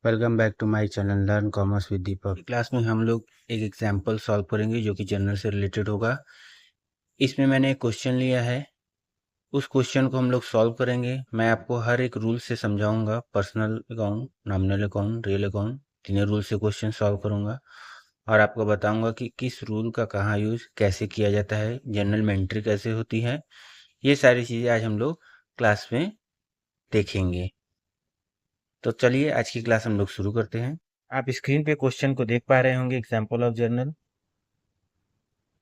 Welcome back to my channel learn commerce with Deepak. Class में हम लोग एक एग्जांपल सॉल्व करेंगे जो कि जनरल से रिलेटेड होगा। इसमें मैंने एक क्वेश्चन लिया है, उस क्वेश्चन को हम लोग सॉल्व करेंगे। मैं आपको हर एक रूल से समझाऊंगा, personal account, nominal account, real account, तीनों रूल से क्वेश्चन सॉल्व करूंगा और आपको बताऊंगा कि किस रूल का कहाँ यूज कैसे किया जाता है, जनरल में एंट्री कैसे होती है। ये सारी चीज़ें आज हम लोग क्लास में देखेंगे। तो चलिए आज की क्लास हम लोग शुरू करते हैं। आप स्क्रीन पे क्वेश्चन को देख पा रहे होंगे, example of journal.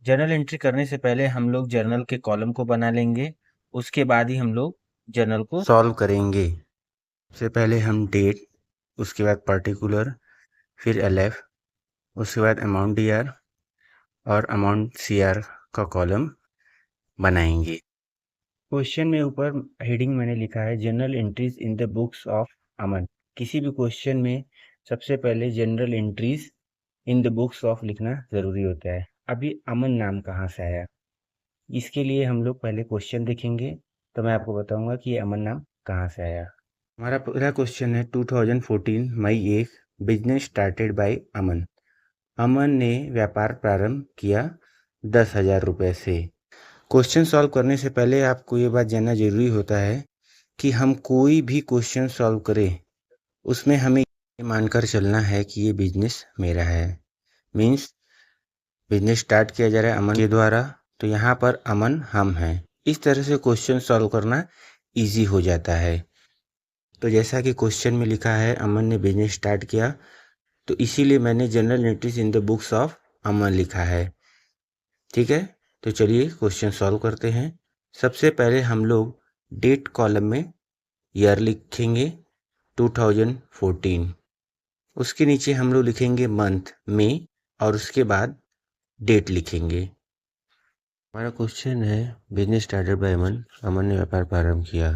Journal entry करने से पहले हम लोग जर्नल के कॉलम को बना लेंगे, उसके बाद ही हम लोग जर्नल को सॉल्व करेंगे। सबसे पहले हम डेट, उसके बाद पर्टिकुलर, फिर एलएफ, उसके बाद अमाउंट डीआर और अमाउंट सीआर का कॉलम बनाएंगे। क्वेश्चन में ऊपर हेडिंग मैंने लिखा है journal entries in the books of Aman. किसी भी क्वेश्चन में सबसे पहले journal entries in the books of लिखना ज़रूरी होता है। अभी अमन नाम कहाँ से आया, इसके लिए हम लोग पहले क्वेश्चन देखेंगे, तो मैं आपको बताऊंगा कि ये अमन नाम कहाँ से आया। हमारा पहला क्वेश्चन है 2014 मई 1 बिजनेस स्टार्टेड बाय अमन। अमन ने व्यापार प्रारंभ किया 10,000 रुपये से। क्वेश्चन सॉल्व करने से पहले आपको ये बात जानना जरूरी होता है कि हम कोई भी क्वेश्चन सॉल्व करें उसमें हमें ये मानकर चलना है कि ये बिजनेस मेरा है। मीन्स बिजनेस स्टार्ट किया जा रहा है अमन के द्वारा, तो यहाँ पर अमन हम हैं। इस तरह से क्वेश्चन सॉल्व करना इजी हो जाता है। तो जैसा कि क्वेश्चन में लिखा है अमन ने बिजनेस स्टार्ट किया, तो इसीलिए मैंने journal entries in the books of Aman लिखा है। ठीक है, तो चलिए क्वेश्चन सॉल्व करते हैं। सबसे पहले हम लोग डेट कॉलम में ईयर लिखेंगे 2014, उसके नीचे हम लोग लिखेंगे मंथ में और उसके बाद डेट लिखेंगे। हमारा क्वेश्चन है बिजनेस स्टार्टेड बाय अमन। अमन ने व्यापार प्रारंभ किया।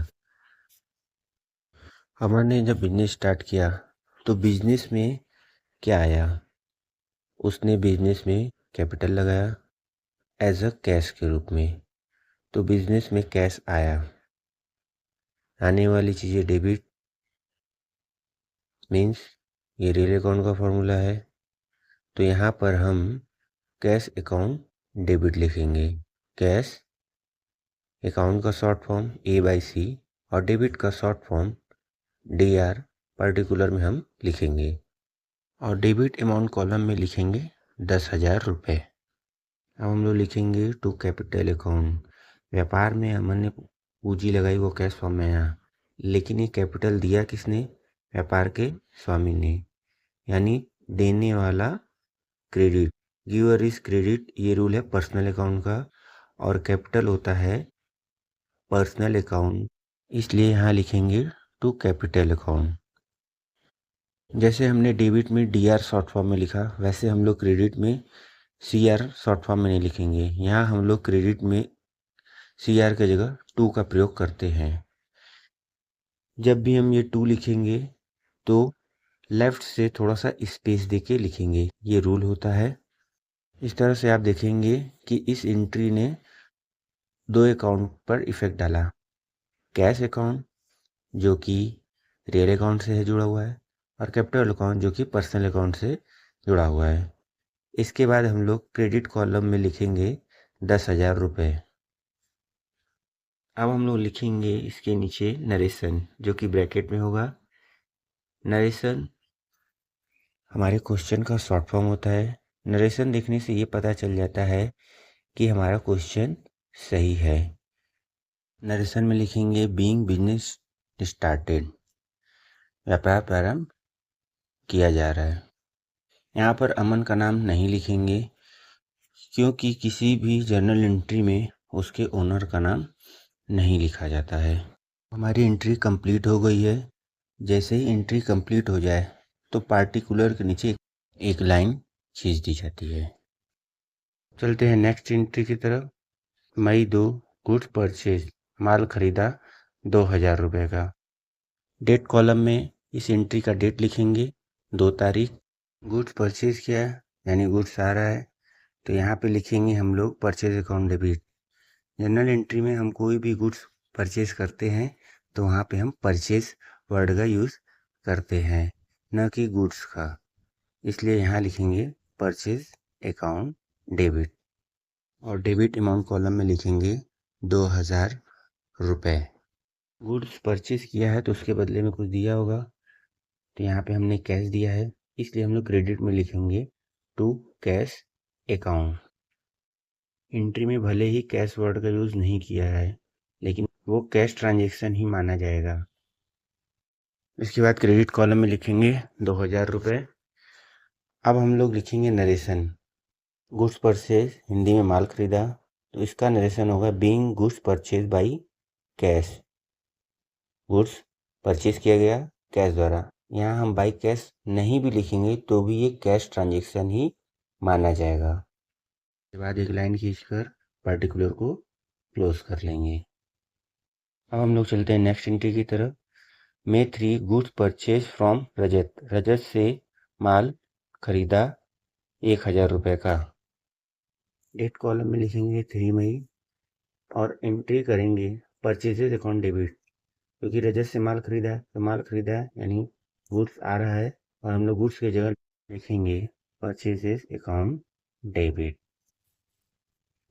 अमन ने जब बिजनेस स्टार्ट किया तो बिजनेस में क्या आया, उसने बिजनेस में कैपिटल लगाया एज अ कैश के रूप में, तो बिजनेस में कैश आया। आने वाली चीज़ें डेबिट, मीन्स ये रियल अकाउंट का फॉर्मूला है, तो यहाँ पर हम कैश अकाउंट डेबिट लिखेंगे। कैश अकाउंट का शॉर्ट फॉर्म A/C और डेबिट का शॉर्ट फॉर्म DR पर्टिकुलर में हम लिखेंगे और डेबिट अमाउंट कॉलम में लिखेंगे 10,000 रुपये। अब हम लोग लिखेंगे टू कैपिटल अकाउंट। व्यापार में अमन ने पूंजी लगाई, वो कैश फॉर्म में आया, लेकिन ये कैपिटल दिया किसने, व्यापार के स्वामी ने, यानी देने वाला क्रेडिट, गिवर इज क्रेडिट। ये रूल है पर्सनल अकाउंट का और कैपिटल होता है पर्सनल अकाउंट, इसलिए यहाँ लिखेंगे टू कैपिटल अकाउंट। जैसे हमने डेबिट में DR शॉर्ट फॉर्म में लिखा, वैसे हम लोग क्रेडिट में CR शॉर्ट फॉर्म में नहीं लिखेंगे। यहाँ हम लोग क्रेडिट में CR की जगह 2 का प्रयोग करते हैं। जब भी हम ये 2 लिखेंगे तो लेफ्ट से थोड़ा सा स्पेस देके लिखेंगे, ये रूल होता है। इस तरह से आप देखेंगे कि इस एंट्री ने 2 अकाउंट पर इफेक्ट डाला। कैश अकाउंट जो कि रियल अकाउंट से है जुड़ा हुआ है और कैपिटल अकाउंट जो कि पर्सनल अकाउंट से जुड़ा हुआ है। इसके बाद हम लोग क्रेडिट कॉलम में लिखेंगे 10,000 रुपये। अब हम लोग लिखेंगे इसके नीचे नरेशन जो कि ब्रैकेट में होगा। नरेशन हमारे क्वेश्चन का शॉर्ट फॉर्म होता है। नरेशन देखने से ये पता चल जाता है कि हमारा क्वेश्चन सही है। नरेशन में लिखेंगे बीइंग बिजनेस स्टार्टेड, व्यापार प्रारंभ किया जा रहा है। यहाँ पर अमन का नाम नहीं लिखेंगे क्योंकि किसी भी जर्नल एंट्री में उसके ओनर का नाम नहीं लिखा जाता है। हमारी एंट्री कंप्लीट हो गई है। जैसे ही एंट्री कंप्लीट हो जाए तो पार्टिकुलर के नीचे एक लाइन खींच दी जाती है। चलते हैं नेक्स्ट एंट्री की तरफ। मई 2 गुड्स परचेज, माल खरीदा 2,000 रुपये का। डेट कॉलम में इस एंट्री का डेट लिखेंगे 2 तारीख। गुड्स परचेज किया है यानी गुड्स आ रहा है, तो यहाँ पे लिखेंगे हम लोग purchase account debit. General entry में हम कोई भी गुड्स परचेज करते हैं तो वहाँ पे हम परचेज वर्ड का यूज़ करते हैं। न कि गुड्स का, इसलिए यहाँ लिखेंगे परचेज अकाउंट डेबिट और डेबिट अमाउंट कॉलम में लिखेंगे 2000 रुपये। गुड्स परचेज किया है तो उसके बदले में कुछ दिया होगा, तो यहाँ पे हमने कैश दिया है, इसलिए हम लोग क्रेडिट में लिखेंगे टू कैश अकाउंट। एंट्री में भले ही कैश वर्ड का यूज़ नहीं किया है, लेकिन वो कैश ट्रांजेक्शन ही माना जाएगा। इसके बाद क्रेडिट कॉलम में लिखेंगे 2000 रुपये। अब हम लोग लिखेंगे नरेशन। गुड्स परचेज हिंदी में माल खरीदा, तो इसका नरेशन होगा being goods purchase by cash. Goods purchase किया गया कैश द्वारा। यहाँ हम बाई कैश नहीं भी लिखेंगे तो भी ये कैश ट्रांजेक्शन ही माना जाएगा। उसके बाद एक लाइन खींचकर पर्टिकुलर को क्लोज कर लेंगे। अब हम लोग चलते हैं नेक्स्ट एंट्री की तरफ। मे 3 गुड्स परचेज फ्रॉम रजत। रजत से माल खरीदा 1000 रुपये का। डेट कॉलम में लिखेंगे 3 मई और एंट्री करेंगे परचेजेज अकाउंट डेबिट, क्योंकि रजत से माल खरीदा है तो माल खरीदा है यानी गुड्स आ रहा है, और हम लोग गुड्स की जगह लिखेंगे परचेजेज अकाउंट डेबिट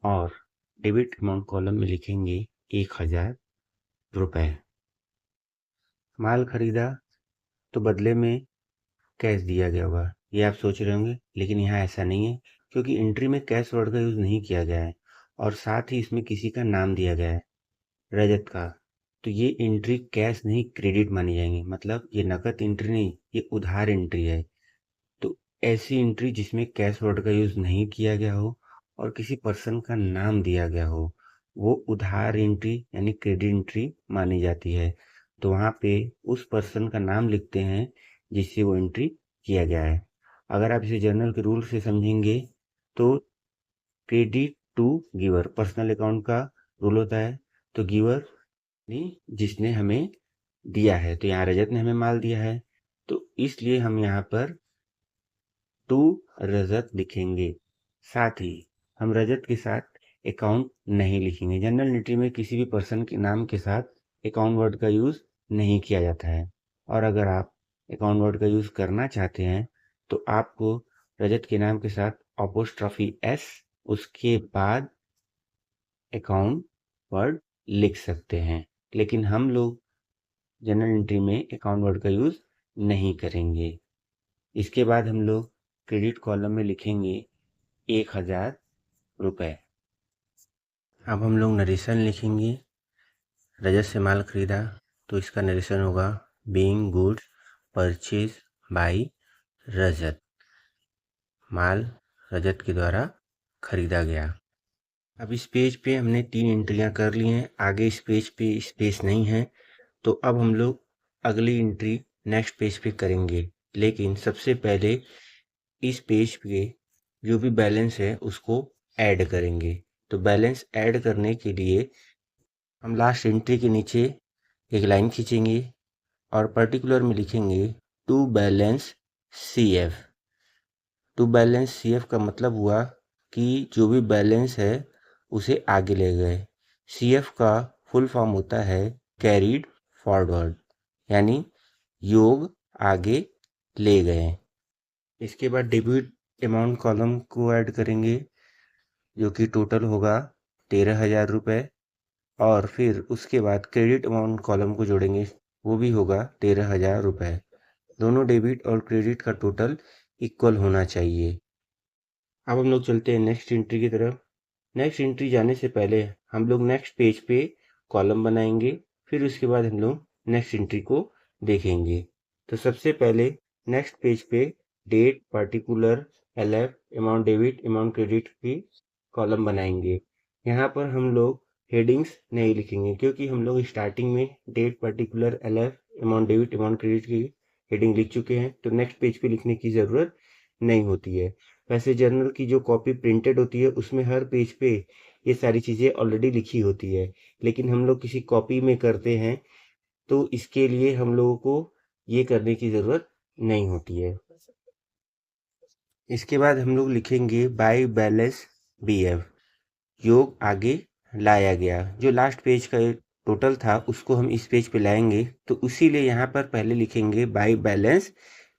और डेबिट अमाउंट कॉलम में लिखेंगे 1000 रुपये। माल खरीदा तो बदले में कैश दिया गया होगा, ये आप सोच रहे होंगे, लेकिन यहाँ ऐसा नहीं है, क्योंकि एंट्री में कैश वर्ड का यूज़ नहीं किया गया है और साथ ही इसमें किसी का नाम दिया गया है रजत का, तो ये एंट्री कैश नहीं क्रेडिट मानी जाएंगी। मतलब ये नकद एंट्री नहीं, ये उधार एंट्री है। तो ऐसी एंट्री जिसमें कैश वर्ड का यूज़ नहीं किया गया हो और किसी पर्सन का नाम दिया गया हो, वो उधार एंट्री यानी क्रेडिट एंट्री मानी जाती है। तो वहाँ पे उस पर्सन का नाम लिखते हैं जिससे वो एंट्री किया गया है। अगर आप इसे जर्नल के रूल से समझेंगे तो credit to giver personal account का रूल होता है, तो गिवर जिसने हमें दिया है, तो यहाँ रजत ने हमें माल दिया है, तो इसलिए हम यहाँ पर टू रजत लिखेंगे। साथ ही हम रजत के साथ अकाउंट नहीं लिखेंगे। जनरल एंट्री में किसी भी पर्सन के नाम के साथ अकाउंट वर्ड का यूज़ नहीं किया जाता है, और अगर आप अकाउंट वर्ड का यूज़ करना चाहते हैं तो आपको रजत के नाम के साथ अपोस्ट्रोफी एस उसके बाद अकाउंट वर्ड लिख सकते हैं, लेकिन हम लोग जनरल एंट्री में अकाउंट वर्ड का यूज़ नहीं करेंगे। इसके बाद हम लोग क्रेडिट कॉलम में लिखेंगे 1000 रुपये। अब हम लोग नरेशन लिखेंगे। रजत से माल खरीदा तो इसका नरेशन होगा बीइंग गुड्स परचेज बाई रजत। माल रजत के द्वारा खरीदा गया। अब इस पेज पे हमने 3 एंट्रियां कर ली हैं। आगे इस पेज पे स्पेस नहीं है, तो अब हम लोग अगली एंट्री नेक्स्ट पेज पे करेंगे। लेकिन सबसे पहले इस पेज पे जो भी बैलेंस है उसको ऐड करेंगे। तो बैलेंस ऐड करने के लिए हम लास्ट एंट्री के नीचे एक लाइन खींचेंगे और पर्टिकुलर में लिखेंगे to balance CF। To balance CF का मतलब हुआ कि जो भी बैलेंस है उसे आगे ले गए। CF का फुल फॉर्म होता है कैरीड फॉरवर्ड, यानी योग आगे ले गए। इसके बाद डेबिट अमाउंट कॉलम को ऐड करेंगे, जो कि टोटल होगा 13,000 रुपये, और फिर उसके बाद क्रेडिट अमाउंट कॉलम को जोड़ेंगे, वो भी होगा 13,000 रुपये। दोनों डेबिट और क्रेडिट का टोटल इक्वल होना चाहिए। अब हम लोग चलते हैं नेक्स्ट एंट्री की तरफ। नेक्स्ट एंट्री जाने से पहले हम लोग नेक्स्ट पेज पे कॉलम बनाएंगे, फिर उसके बाद हम लोग नेक्स्ट एंट्री को देखेंगे। तो सबसे पहले नेक्स्ट पेज पे date particular LF amount debit amount credit की कॉलम बनाएंगे। यहाँ पर हम लोग हेडिंग्स नहीं लिखेंगे, क्योंकि हम लोग स्टार्टिंग में date particular LF amount debit amount credit की हेडिंग लिख चुके हैं, तो नेक्स्ट पेज पे लिखने की ज़रूरत नहीं होती है। वैसे जर्नल की जो कॉपी प्रिंटेड होती है उसमें हर पेज पे ये सारी चीज़ें ऑलरेडी लिखी होती है, लेकिन हम लोग किसी कॉपी में करते हैं तो इसके लिए हम लोगों को ये करने की ज़रूरत नहीं होती है। इसके बाद हम लोग लिखेंगे बाय बैलेंस BF, योग आगे लाया गया। जो लास्ट पेज का टोटल था उसको हम इस पेज पे लाएंगे, तो उसी लिए यहाँ पर पहले लिखेंगे बाय बैलेंस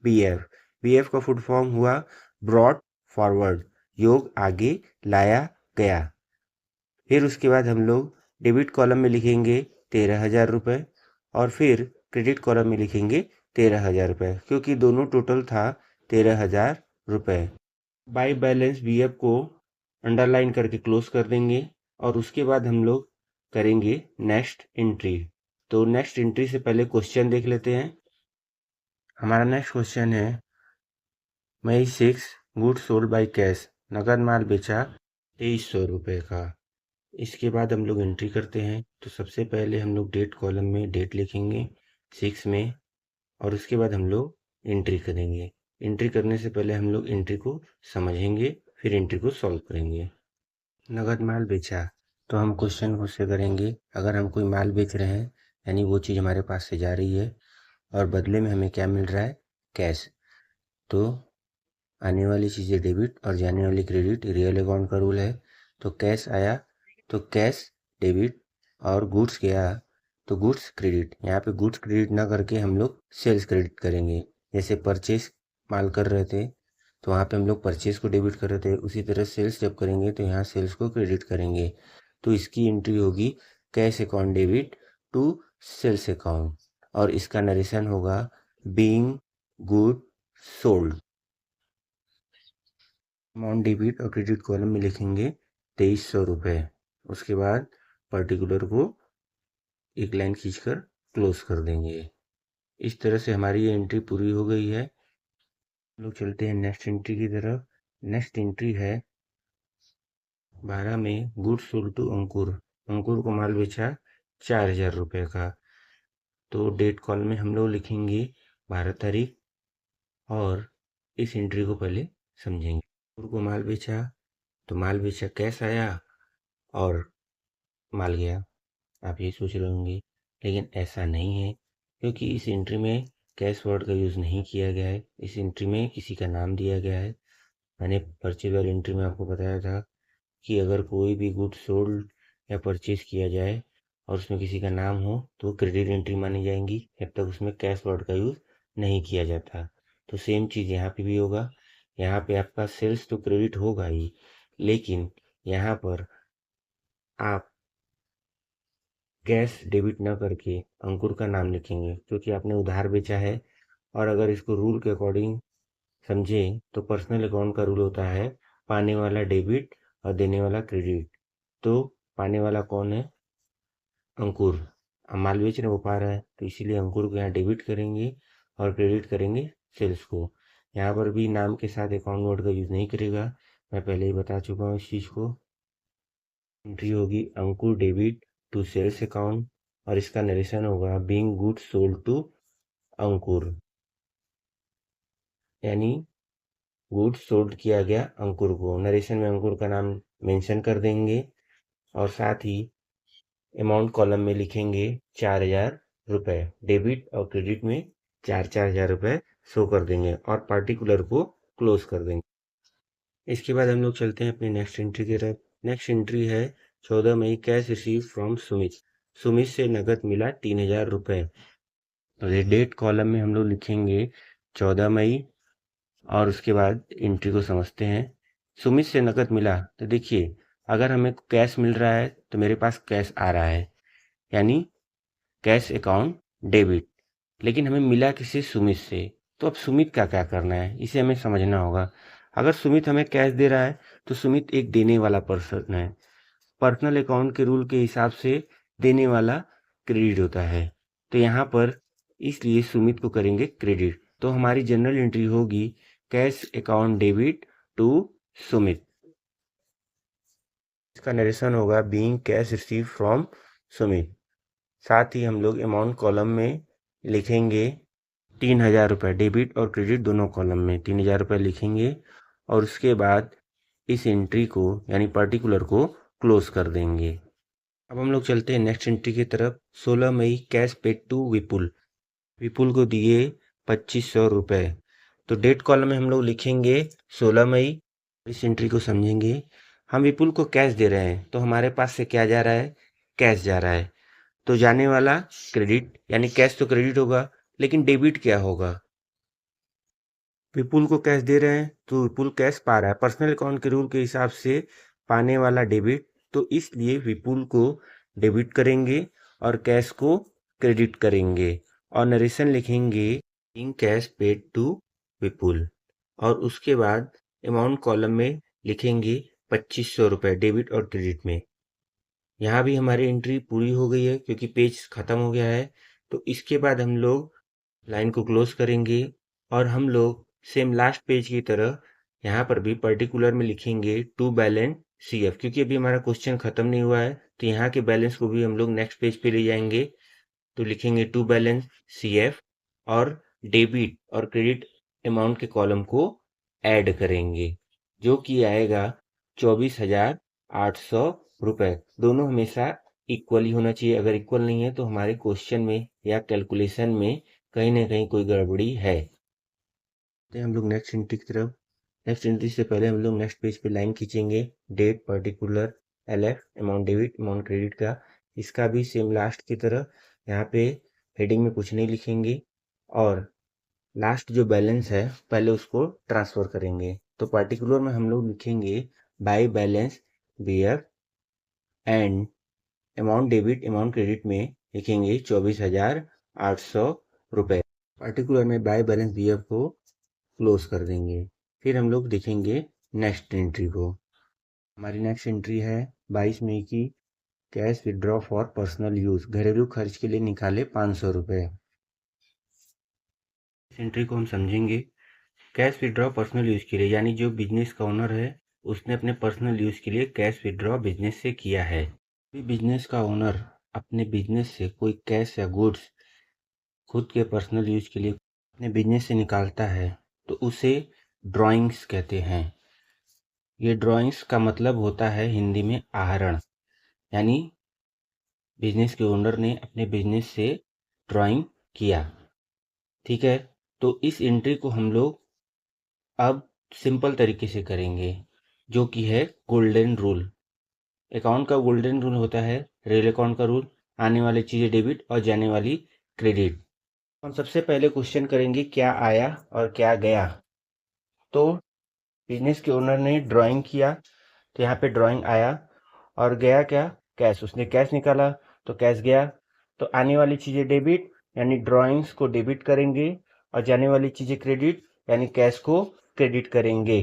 BF। BF का फुल फॉर्म हुआ ब्रॉड फॉरवर्ड, योग आगे लाया गया। फिर उसके बाद हम लोग डेबिट कॉलम में लिखेंगे 13,000 रुपये और फिर क्रेडिट कॉलम में लिखेंगे 13,000 रुपये, क्योंकि दोनों टोटल था 13,000 रुपये। बाई बैलेंस BF को अंडरलाइन करके क्लोज कर देंगे और उसके बाद हम लोग करेंगे नेक्स्ट एंट्री। तो नेक्स्ट एंट्री से पहले क्वेश्चन देख लेते हैं। हमारा नेक्स्ट क्वेश्चन है मई 6 गुड्स सोल्ड बाय कैश, नगद माल बेचा 2300 रुपये का। इसके बाद हम लोग एंट्री करते हैं। तो सबसे पहले हम लोग डेट कॉलम में डेट लिखेंगे 6 में और उसके बाद हम लोग एंट्री करेंगे। एंट्री करने से पहले हम लोग एंट्री को समझेंगे, फिर एंट्री को सॉल्व करेंगे। नगद माल बेचा, तो हम क्वेश्चन खुद से करेंगे। अगर हम कोई माल बेच रहे हैं यानी वो चीज़ हमारे पास से जा रही है और बदले में हमें क्या मिल रहा है, कैश, तो आने वाली चीज़ें डेबिट और जाने वाली क्रेडिट, रियल अकाउंट का रूल है। तो कैश आया तो कैश डेबिट और गुड्स गया तो गुड्स क्रेडिट। यहाँ पे गुड्स क्रेडिट ना करके हम लोग सेल्स क्रेडिट करेंगे। जैसे परचेस माल कर रहे थे तो वहाँ पे हम लोग परचेस को डेबिट कर रहे थे, उसी तरह सेल्स जब करेंगे तो यहाँ सेल्स को क्रेडिट करेंगे। तो इसकी एंट्री होगी cash account debit to sales account और इसका नरेशन होगा being good sold. Amount debit और क्रेडिट कॉलम में लिखेंगे 2300 रुपये। उसके बाद पर्टिकुलर को एक लाइन खींचकर क्लोज कर देंगे। इस तरह से हमारी ये एंट्री पूरी हो गई है। हम लोग चलते हैं नेक्स्ट एंट्री की तरफ। नेक्स्ट एंट्री है 12 में गुड्स सोल्ड टू अंकुर। अंकुर को माल बेचा 4,000 रुपये का। तो डेट कॉलम में हम लोग लिखेंगे 12 तारीख और इस एंट्री को पहले समझेंगे। अंकुर को माल बेचा तो माल बेचा कैश आया और माल गया। आप ये सोच रहे होंगे लेकिन ऐसा नहीं है, क्योंकि इस एंट्री में कैश वर्ड का यूज़ नहीं किया गया है। इस एंट्री में किसी का नाम दिया गया है। मैंने परचेज वाली एंट्री में आपको बताया था कि अगर कोई भी गुड सोल्ड या परचेज किया जाए और उसमें किसी का नाम हो तो क्रेडिट एंट्री मानी जाएंगी जब तक उसमें कैश वर्ड का यूज़ नहीं किया जाता। तो सेम चीज़ यहाँ पे भी होगा। यहाँ पे आपका सेल्स तो क्रेडिट होगा ही, लेकिन यहाँ पर आप कैश डेबिट न करके अंकुर का नाम लिखेंगे, क्योंकि आपने उधार बेचा है। और अगर इसको रूल के अकॉर्डिंग समझें तो पर्सनल अकाउंट का रूल होता है पाने वाला डेबिट और देने वाला क्रेडिट। तो पाने वाला कौन है, अंकुर। अब माल बेच रहे वो पा रहा है तो इसीलिए अंकुर को यहाँ डेबिट करेंगे और क्रेडिट करेंगे सेल्स को। यहाँ पर भी नाम के साथ अकाउंट वर्ड का यूज़ नहीं करेगा, मैं पहले ही बता चुका हूँ इस चीज़ को। एंट्री होगी अंकुर डेबिट टू सेल्स अकाउंट और इसका नरेशन होगा बीइंग गुड्स सोल्ड टू अंकुर, यानी गुड्स सोल्ड किया गया अंकुर को। नरेशन में अंकुर का नाम मेंशन कर देंगे और साथ ही अमाउंट कॉलम में लिखेंगे 4,000 रुपये। डेबिट और क्रेडिट में 4,000 रुपये शो कर देंगे और पार्टिकुलर को क्लोज कर देंगे। इसके बाद हम लोग चलते हैं अपनी नेक्स्ट एंट्री की तरफ। नेक्स्ट एंट्री है 14 May cash receive from Sumit. Sumit से नगद मिला 3,000 रुपये। तो ये डेट कॉलम में हम लोग लिखेंगे 14 मई और उसके बाद एंट्री को समझते हैं। सुमित से नकद मिला, तो देखिए अगर हमें कैश मिल रहा है तो मेरे पास कैश आ रहा है, यानी कैश अकाउंट डेबिट। लेकिन हमें मिला किसी सुमित से, तो अब सुमित का क्या करना है इसे हमें समझना होगा। अगर सुमित हमें कैश दे रहा है तो सुमित एक देने वाला पर्सन है। पर्सनल अकाउंट के रूल के हिसाब से देने वाला क्रेडिट होता है। तो यहाँ पर इसलिए सुमित को करेंगे क्रेडिट। तो हमारी जनरल एंट्री होगी cash account debit to Sumit. इसका नरेशन होगा being cash receive from Sumit. साथ ही हम लोग अमाउंट कॉलम में लिखेंगे 3,000 रुपये। डेबिट और क्रेडिट दोनों कॉलम में 3,000 रुपये लिखेंगे और उसके बाद इस एंट्री को यानी पर्टिकुलर को क्लोज कर देंगे। अब हम लोग चलते हैं नेक्स्ट एंट्री की तरफ। 16 मई कैश पेड टू विपुल। विपुल को दिए 2,500 रुपये। तो डेट कॉलम में हम लोग लिखेंगे 16 मई। इस एंट्री को समझेंगे। हम विपुल को कैश दे रहे हैं तो हमारे पास से क्या जा रहा है, कैश जा रहा है। तो जाने वाला क्रेडिट, यानी कैश तो क्रेडिट होगा लेकिन डेबिट क्या होगा, विपुल को कैश दे रहे हैं तो विपुल कैश पा रहा है। पर्सनल अकाउंट के रूल के हिसाब से पाने वाला डेबिट, तो इसलिए विपुल को डेबिट करेंगे और कैश को क्रेडिट करेंगे और नरेशन लिखेंगे इन कैश पेड टू विपुल। और उसके बाद अमाउंट कॉलम में लिखेंगे 2500 रुपये डेबिट और क्रेडिट में। यहाँ भी हमारी एंट्री पूरी हो गई है क्योंकि पेज खत्म हो गया है। तो इसके बाद हम लोग लाइन को क्लोज करेंगे और हम लोग सेम लास्ट पेज की तरह यहाँ पर भी पर्टिकुलर में लिखेंगे टू बैलेंस CF, क्योंकि अभी हमारा क्वेश्चन खत्म नहीं हुआ है तो यहाँ के बैलेंस को भी हम लोग नेक्स्ट पेज पे ले जाएंगे। तो लिखेंगे टू बैलेंस CF और डेबिट और क्रेडिट अमाउंट के कॉलम को ऐड करेंगे जो कि आएगा 24,800 रुपये। दोनों हमेशा इक्वल ही होना चाहिए। अगर इक्वल नहीं है तो हमारे क्वेश्चन में या कैलकुलेशन में कहीं ना कहीं कोई गड़बड़ी है। तो हम लोग नेक्स्ट एंट्री की तरफ। नेक्स्ट एंट्री से पहले हम लोग नेक्स्ट पेज पे लाइन खींचेंगे, date particular LF amount debit amount credit का। इसका भी सेम लास्ट की तरह यहाँ पे हेडिंग में कुछ नहीं लिखेंगे और लास्ट जो बैलेंस है पहले उसको ट्रांसफ़र करेंगे। तो पर्टिकुलर में हम लोग लिखेंगे by balance BF and amount debit amount credit में लिखेंगे 24,800 रुपये। पर्टिकुलर में बाय बैलेंस BF को क्लोज कर देंगे। फिर हम लोग देखेंगे नेक्स्ट एंट्री को। हमारी नेक्स्ट एंट्री है 22 मई की, cash withdraw for personal use, घरेलू खर्च के लिए निकाले 500 रुपये। इस एंट्री को हम समझेंगे। कैश विड्रॉ पर्सनल यूज़ के लिए, यानी जो बिजनेस का ओनर है उसने अपने पर्सनल यूज़ के लिए कैश विड्रॉ बिजनेस से किया है। भी बिजनेस का ओनर अपने बिजनेस से कोई कैश या गुड्स खुद के पर्सनल यूज़ के लिए अपने बिजनेस से निकालता है तो उसे ड्राइंग्स कहते हैं। ये ड्राइंग्स का मतलब होता है हिंदी में आहरण, यानी बिजनेस के ओनर ने अपने बिजनेस से ड्राइंग किया। ठीक है, तो इस एंट्री को हम लोग अब सिंपल तरीके से करेंगे जो कि है गोल्डन रूल। अकाउंट का गोल्डन रूल होता है रियल अकाउंट का रूल, आने वाली चीज़ें डेबिट और जाने वाली क्रेडिट। हम सबसे पहले क्वेश्चन करेंगे क्या आया और क्या गया। तो बिजनेस के ओनर ने ड्राइंग किया तो यहाँ पे ड्राइंग आया और गया क्या, कैश। उसने कैश निकाला तो कैश गया। तो आने वाली चीज़ें डेबिट यानी ड्राइंग्स को डेबिट करेंगे और जाने वाली चीज़ें क्रेडिट यानी कैश को क्रेडिट करेंगे।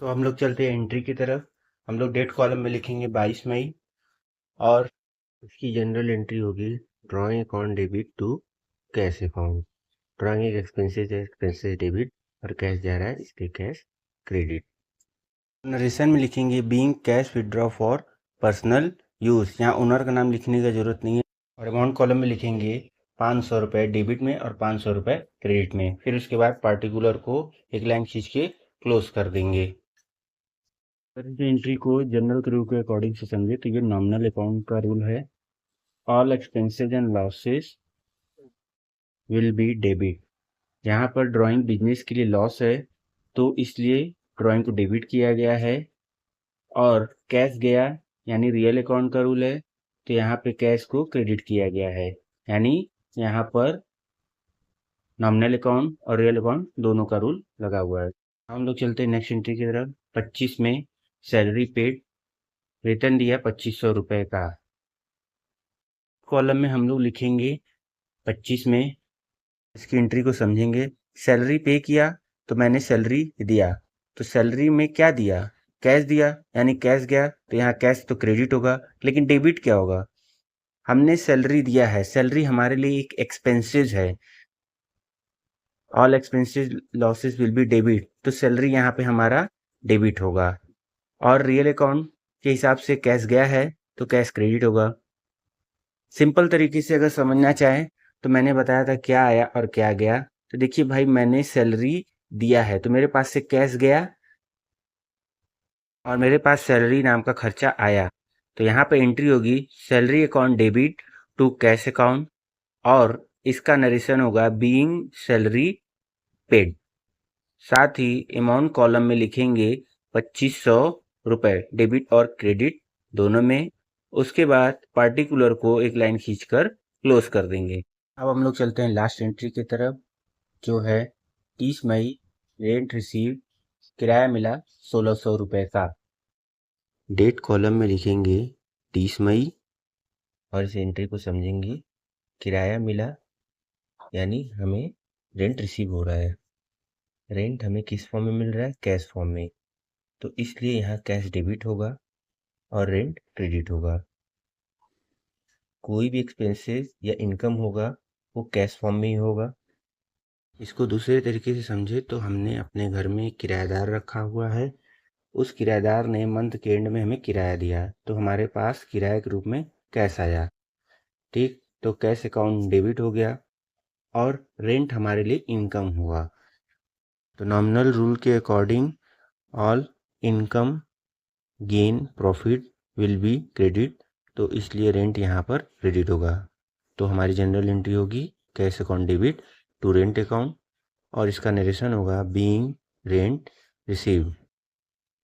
तो हम लोग चलते हैं एंट्री की तरफ। हम लोग डेट कॉलम में लिखेंगे 22 मई और इसकी जनरल एंट्री होगी drawing account debit to cash account. Drawing एक एक्सपेंसेस है, एक्सपेंसेस डेबिट और कैश जा रहा है इसके कैश क्रेडिट। नरेशन में लिखेंगे being cash withdraw for personal use, यहाँ ओनर का नाम लिखने की ज़रूरत नहीं है। और अमाउंट कॉलम में लिखेंगे 500 रुपये डेबिट में और 500 रुपये क्रेडिट में। फिर उसके बाद पार्टिकुलर को एक लाइन खींच के क्लोज कर देंगे। एंट्री को जनरल के रूल के अकॉर्डिंग से समझे तो ये नॉमिनल अकाउंट का रूल है। All expenses and losses will be debit. यहाँ पर ड्राइंग बिजनेस के लिए लॉस है तो इसलिए ड्राइंग को डेबिट किया गया है। और कैश गया यानी रियल अकाउंट का रूल है तो यहाँ पे कैश को क्रेडिट किया गया है, यानी यहाँ पर नॉमिनल अकाउंट और रियल अकाउंट दोनों का रूल लगा हुआ है। हम लोग चलते हैं नेक्स्ट एंट्री की तरफ। 25 में सैलरी पेड, वेतन दिया 2500 रुपये का। कॉलम में हम लोग लिखेंगे 25 में, इसकी एंट्री को समझेंगे। सैलरी पे किया तो मैंने सैलरी दिया, तो सैलरी में क्या दिया, कैश दिया यानी कैश गया तो यहाँ कैश तो क्रेडिट होगा, लेकिन डेबिट क्या होगा, हमने सैलरी दिया है, सैलरी हमारे लिए एक एक्सपेंसेस है। All expenses losses will be debit, तो सैलरी यहाँ पे हमारा डेबिट होगा। और रियल अकाउंट के हिसाब से कैश गया है तो कैश क्रेडिट होगा। सिंपल तरीके से अगर समझना चाहें तो मैंने बताया था क्या आया और क्या गया। तो देखिए भाई, मैंने सैलरी दिया है तो मेरे पास से कैश गया और मेरे पास सैलरी नाम का खर्चा आया, तो यहाँ पे एंट्री होगी salary account debit to cash account और इसका नरेशन होगा बीइंग सैलरी पेड। साथ ही अमाउंट कॉलम में लिखेंगे 2500 रुपये डेबिट और क्रेडिट दोनों में। उसके बाद पार्टिकुलर को एक लाइन खींचकर क्लोज कर देंगे। अब हम लोग चलते हैं लास्ट एंट्री की तरफ जो है 30 मई रेंट रिसीव, किराया मिला 1600 रुपये का। डेट कॉलम में लिखेंगे 30 मई और इस एंट्री को समझेंगे किराया मिला यानी हमें रेंट रिसीव हो रहा है। रेंट हमें किस फॉर्म में मिल रहा है? कैश फॉर्म में। तो इसलिए यहाँ कैश डेबिट होगा और रेंट क्रेडिट होगा। कोई भी एक्सपेंसेस या इनकम होगा वो कैश फॉर्म में ही होगा। इसको दूसरे तरीके से समझे तो हमने अपने घर में किराएदार रखा हुआ है, उस किराएदार ने मंथ के एंड में हमें किराया दिया तो हमारे पास किराए के रूप में कैश आया। ठीक, तो कैश अकाउंट डेबिट हो गया और रेंट हमारे लिए इनकम हुआ। तो नॉमिनल रूल के according all income gain profit will be credit, तो इसलिए रेंट यहाँ पर क्रेडिट होगा। तो हमारी जनरल एंट्री होगी cash account debit to rent account और इसका नरेशन होगा बीइंग रेंट रिसीव।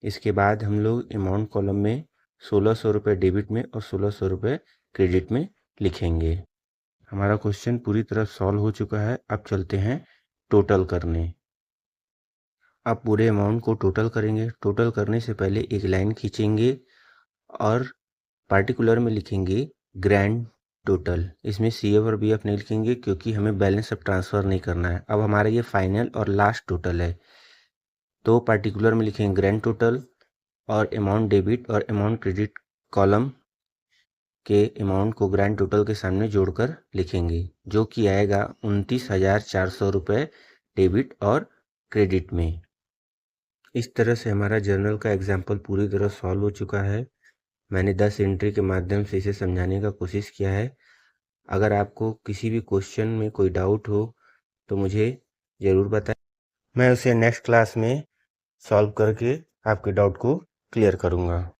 इसके बाद हम लोग अमाउंट कॉलम में 1600 रुपये डेबिट में और 1600 रुपये क्रेडिट में लिखेंगे। हमारा क्वेश्चन पूरी तरह सॉल्व हो चुका है। अब चलते हैं टोटल करने। अब पूरे अमाउंट को टोटल करेंगे। टोटल करने से पहले एक लाइन खींचेंगे और पार्टिकुलर में लिखेंगे ग्रैंड टोटल। इसमें CF और BF नहीं लिखेंगे क्योंकि हमें बैलेंस अब ट्रांसफ़र नहीं करना है। अब हमारा ये फाइनल और लास्ट टोटल है, तो पार्टिकुलर में लिखेंगे ग्रैंड टोटल और अमाउंट डेबिट और अमाउंट क्रेडिट कॉलम के अमाउंट को ग्रैंड टोटल के सामने जोड़कर लिखेंगे, जो कि आएगा 29,400 रुपये डेबिट और क्रेडिट में। इस तरह से हमारा जर्नल का एग्जाम्पल पूरी तरह सॉल्व हो चुका है। मैंने 10 एंट्री के माध्यम से इसे समझाने का कोशिश किया है। अगर आपको किसी भी क्वेश्चन में कोई डाउट हो तो मुझे ज़रूर बताएं, मैं उसे नेक्स्ट क्लास में सॉल्व करके आपके डाउट को क्लियर करूँगा।